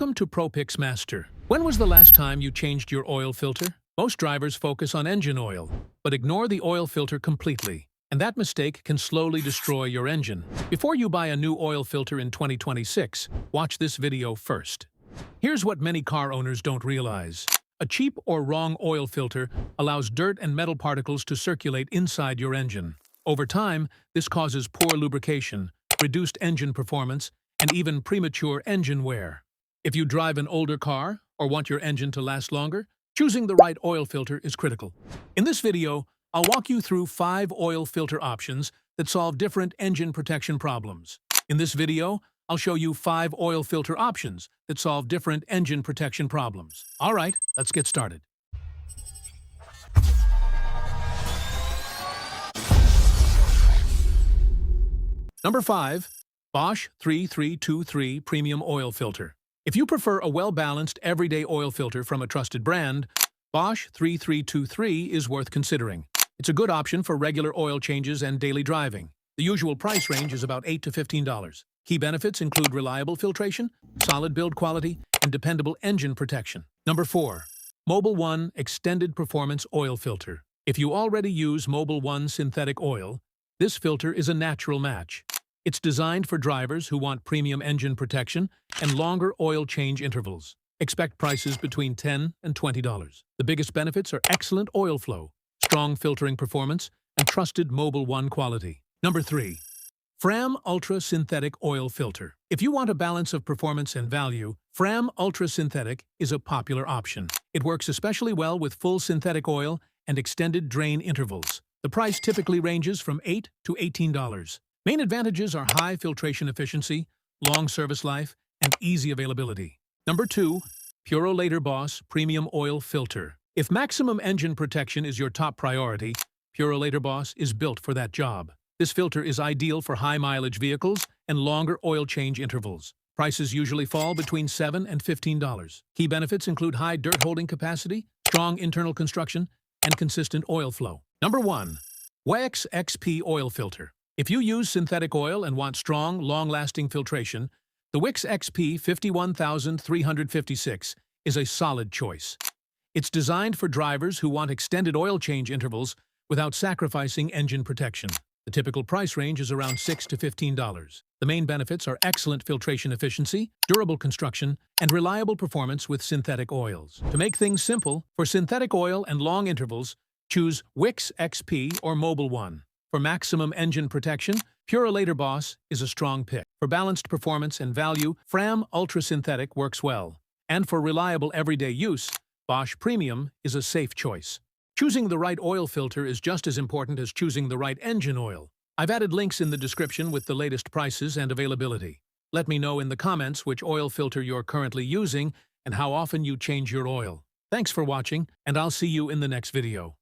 Welcome to ProPix Master. When was the last time you changed your oil filter? Most drivers focus on engine oil, but ignore the oil filter completely. And that mistake can slowly destroy your engine. Before you buy a new oil filter in 2026, watch this video first. Here's what many car owners don't realize. A cheap or wrong oil filter allows dirt and metal particles to circulate inside your engine. Over time, this causes poor lubrication, reduced engine performance, and even premature engine wear. If you drive an older car or want your engine to last longer, choosing the right oil filter is critical. In this video, I'll walk you through 5 oil filter options that solve different engine protection problems. In this video, I'll show you 5 oil filter options that solve different engine protection problems. All right, let's get started. Number 5. Bosch 3323 Premium Oil Filter. If you prefer a well-balanced, everyday oil filter from a trusted brand, Bosch 3323 is worth considering. It's a good option for regular oil changes and daily driving. The usual price range is about $8 to $15. Key benefits include reliable filtration, solid build quality, and dependable engine protection. Number 4. Mobil 1 Extended Performance Oil Filter. If you already use Mobil 1 synthetic oil, this filter is a natural match. It's designed for drivers who want premium engine protection and longer oil change intervals. Expect prices between $10 and $20. The biggest benefits are excellent oil flow, strong filtering performance, and trusted Mobil 1 quality. Number 3. FRAM Ultra Synthetic Oil Filter. If you want a balance of performance and value, FRAM Ultra Synthetic is a popular option. It works especially well with full synthetic oil and extended drain intervals. The price typically ranges from $8 to $18. Main advantages are high filtration efficiency, long service life, and easy availability. Number 2. PurolatorBOSS Premium Oil Filter. If maximum engine protection is your top priority, PurolatorBOSS is built for that job. This filter is ideal for high-mileage vehicles and longer oil change intervals. Prices usually fall between $7 and $15. Key benefits include high dirt-holding capacity, strong internal construction, and consistent oil flow. Number 1. WIX XP Oil Filter. If you use synthetic oil and want strong, long-lasting filtration, the WIX XP 51356 is a solid choice. It's designed for drivers who want extended oil change intervals without sacrificing engine protection. The typical price range is around $6 to $15. The main benefits are excellent filtration efficiency, durable construction, and reliable performance with synthetic oils. To make things simple, for synthetic oil and long intervals, choose WIX XP or Mobil 1. For maximum engine protection, PurolatorBOSS is a strong pick. For balanced performance and value, FRAM Ultra Synthetic works well. And for reliable everyday use, Bosch Premium is a safe choice. Choosing the right oil filter is just as important as choosing the right engine oil. I've added links in the description with the latest prices and availability. Let me know in the comments which oil filter you're currently using and how often you change your oil. Thanks for watching, and I'll see you in the next video.